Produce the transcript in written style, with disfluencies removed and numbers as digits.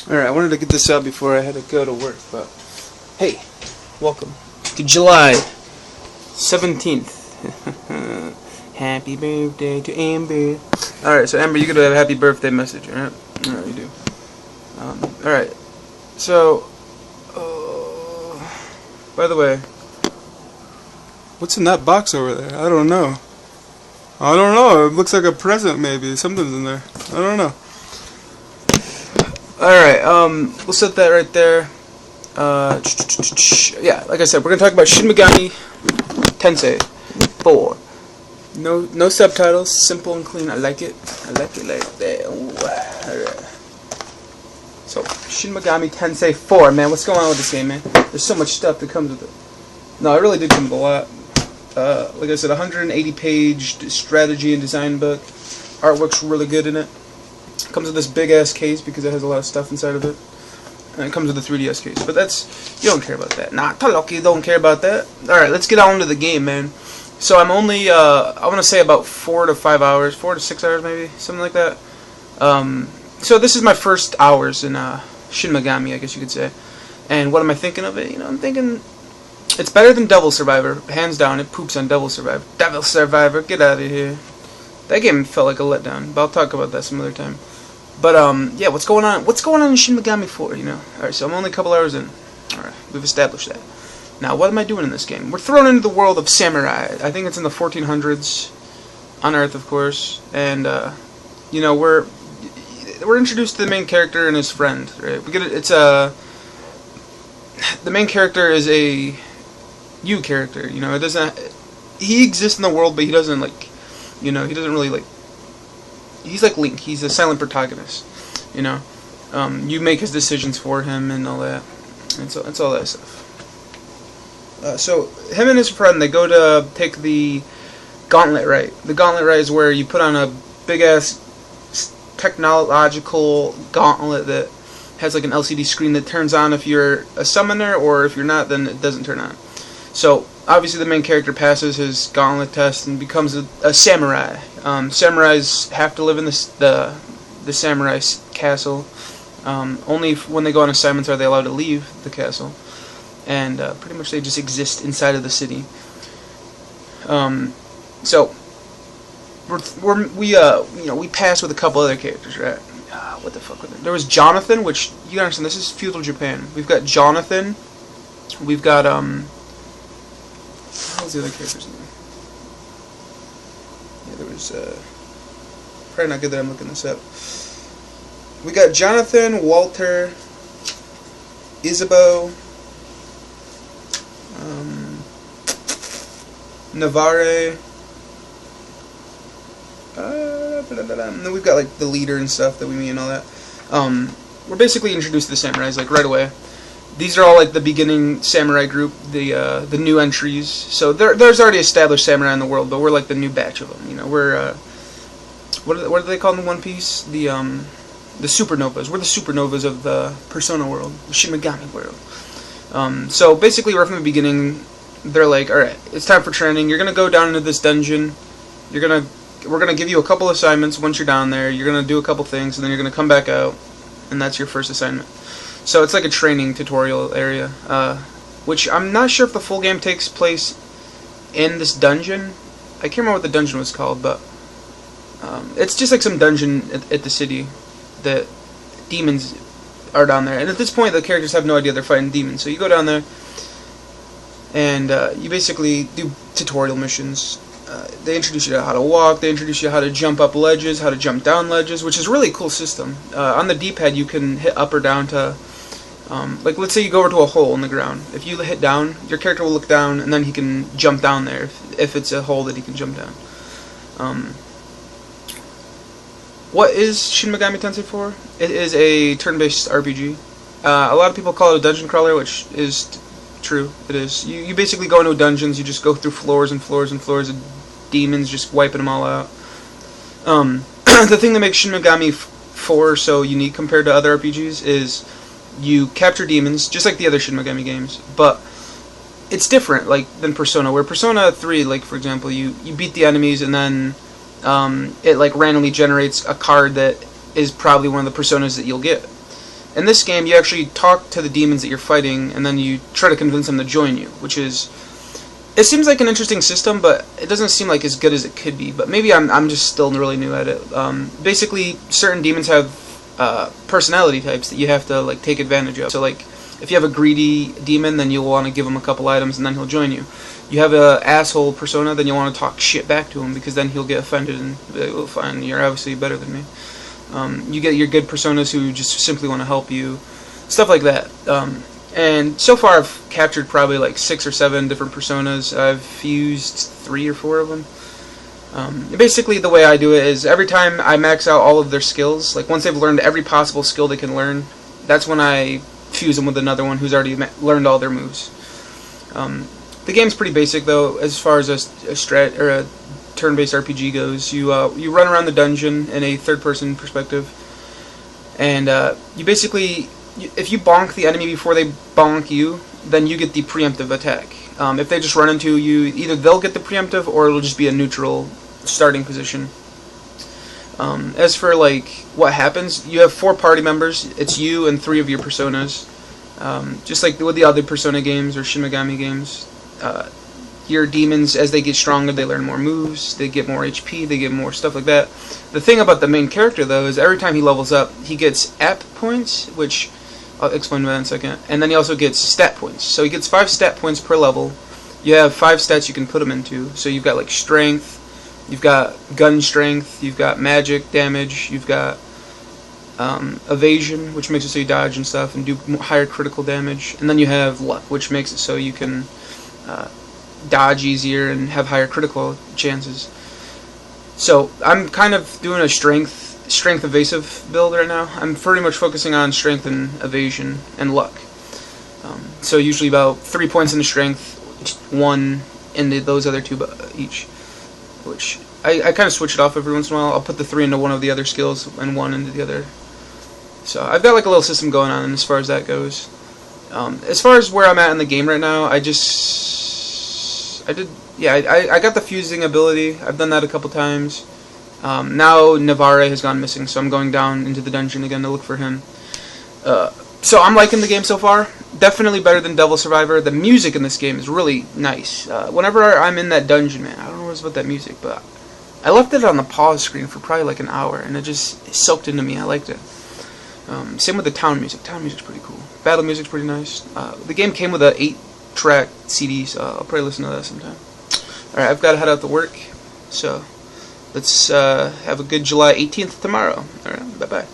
Alright, I wanted to get this out before I had to go to work, but hey, welcome to July 17th. Happy birthday to Amber. Alright, so Amber, you get a happy birthday message, alright? Alright, you do. Alright, so, by the way, what's in that box over there? I don't know. It looks like a present, maybe. Something's in there. I don't know. Alright, we'll set that right there. Yeah, like I said, we're gonna talk about Shin Megami Tensei 4. No subtitles, simple and clean. I like it. I like it like that. Alright. So, Shin Megami Tensei 4, man, what's going on with this game, man? There's so much stuff that comes with it. No, it really did come with a lot. Like I said, 180-page strategy and design book. Artwork's really good in it. Comes with this big-ass case because it has a lot of stuff inside of it. And it comes with a 3DS case. But that's... you don't care about that. Nah, Taloki don't care about that. Alright, let's get on to the game, man. So I'm only, I want to say about 4 to 5 hours. 4 to 6 hours, maybe? Something like that. So this is my first hours in Shin Megami, I guess you could say. And what am I thinking of it? You know, I'm thinking... it's better than Devil Survivor. Hands down, it poops on Devil Survivor. Devil Survivor, get out of here. That game felt like a letdown, but I'll talk about that some other time. But, yeah, what's going on? What's going on in Shin Megami 4, you know? Alright, so I'm only a couple hours in. Alright, we've established that. Now, what am I doing in this game? We're thrown into the world of samurai. I think it's in the 1400s, on Earth, of course. And, you know, we're introduced to the main character and his friend, right? The main character is a you character, you know. It doesn't... he exists in the world, but he doesn't, like... you know, he doesn't really, like... he's like Link. He's a silent protagonist, you know. You make his decisions for him and all that. And so, it's all that stuff. So, him and his friend, they go to take the Gauntlet Rite. The Gauntlet Rite is where you put on a big-ass technological gauntlet that has like an LCD screen that turns on if you're a summoner, or if you're not, then it doesn't turn on. So, obviously the main character passes his gauntlet test and becomes a samurai. Samurais have to live in the samurai castle. Only when they go on assignments are they allowed to leave the castle. And pretty much they just exist inside of the city. So we pass with a couple other characters, right? What the fuck was it? There was Jonathan, which you gotta understand, this is feudal Japan. We've got Jonathan. We've got what was the other character's name? Yeah, there was probably not good that I'm looking this up. We got Jonathan, Walter, Isabeau, Navarre. And then we've got like the leader and stuff that we meet and all that. We're basically introduced to the samurais like right away. These are all like the beginning samurai group, the new entries. So there's already established samurai in the world, but we're like the new batch of them. You know, we're what are they called in One Piece? The supernovas. We're the supernovas of the Persona world, the Shin Megami world. So basically, right from the beginning, they're like, all right, it's time for training. You're gonna go down into this dungeon. We're gonna give you a couple assignments. Once you're down there, you're gonna do a couple things, and then you're gonna come back out, and that's your first assignment. So it's like a training tutorial area, which I'm not sure if the full game takes place in this dungeon. I can't remember what the dungeon was called, but it's just like some dungeon at the city that demons are down there. And at this point, the characters have no idea they're fighting demons. So you go down there, and you basically do tutorial missions. They introduce you to how to walk, they introduce you to how to jump up ledges, how to jump down ledges, which is a really cool system. On the D-pad, you can hit up or down to... like, let's say you go over to a hole in the ground. If you hit down, your character will look down, and then he can jump down there, if it's a hole that he can jump down. What is Shin Megami Tensei 4? It is a turn-based RPG. A lot of people call it a dungeon crawler, which is true. It is. You basically go into dungeons, you just go through floors and floors and floors of demons, just wiping them all out. The thing that makes Shin Megami 4 so unique compared to other RPGs is you capture demons, just like the other Shin Megami games, but it's different, like, than Persona, where Persona 3, like, for example, you beat the enemies, and then it, like, randomly generates a card that is probably one of the Personas that you'll get. In this game, you actually talk to the demons that you're fighting, and then you try to convince them to join you, which is... It seems like an interesting system, but it doesn't seem like as good as it could be. But maybe I'm just still really new at it. Basically, certain demons have personality types that you have to like take advantage of. So like, if you have a greedy demon, then you'll want to give him a couple items, and then he'll join you. You have a asshole persona, then you'll want to talk shit back to him, because then he'll get offended and be like, "Oh, fine, you're obviously better than me." You get your good personas who just simply want to help you, stuff like that. And so far I've captured probably like 6 or 7 different personas. I've fused 3 or 4 of them. Basically the way I do it is every time I max out all of their skills, like once they've learned every possible skill they can learn, that's when I fuse them with another one who's already learned all their moves. The game's pretty basic though, as far as a strat or a turn-based RPG goes. You run around the dungeon in a third-person perspective, and you basically, if you bonk the enemy before they bonk you, then you get the preemptive attack. If they just run into you, either they'll get the preemptive or it'll just be a neutral starting position. As for like what happens, you have 4 party members. It's you and 3 of your personas. Just like with the other Persona games or Shin Megami games. Your demons, as they get stronger, they learn more moves, they get more HP, they get more stuff like that. The thing about the main character, though, is every time he levels up, he gets app points, which I'll explain that in a second, and then he also gets stat points. So he gets 5 stat points per level. You have 5 stats you can put him into. So you've got like strength, you've got gun strength, you've got magic damage, you've got evasion, which makes it so you dodge and stuff and do higher critical damage, and then you have luck, which makes it so you can dodge easier and have higher critical chances. So I'm kind of doing a strength evasive build right now. I'm pretty much focusing on strength and evasion and luck. So usually about 3 points in the strength, 1 in those other 2 each. Which I kind of switch it off every once in a while. I'll put the 3 into one of the other skills and 1 into the other. So I've got like a little system going on as far as that goes. As far as where I'm at in the game right now, I got the fusing ability. I've done that a couple times. Now Navarre has gone missing, so I'm going down into the dungeon again to look for him. So I'm liking the game so far. Definitely better than Devil Survivor. The music in this game is really nice. Whenever I'm in that dungeon, man, I don't know what's about that music, but I left it on the pause screen for probably like an hour, and it soaked into me. I liked it. Same with the town music. Town music's pretty cool. Battle music's pretty nice. The game came with a 8-track CD, so I'll probably listen to that sometime. Alright, I've got to head out to work, so let's have a good July 18th tomorrow. Alright, bye-bye.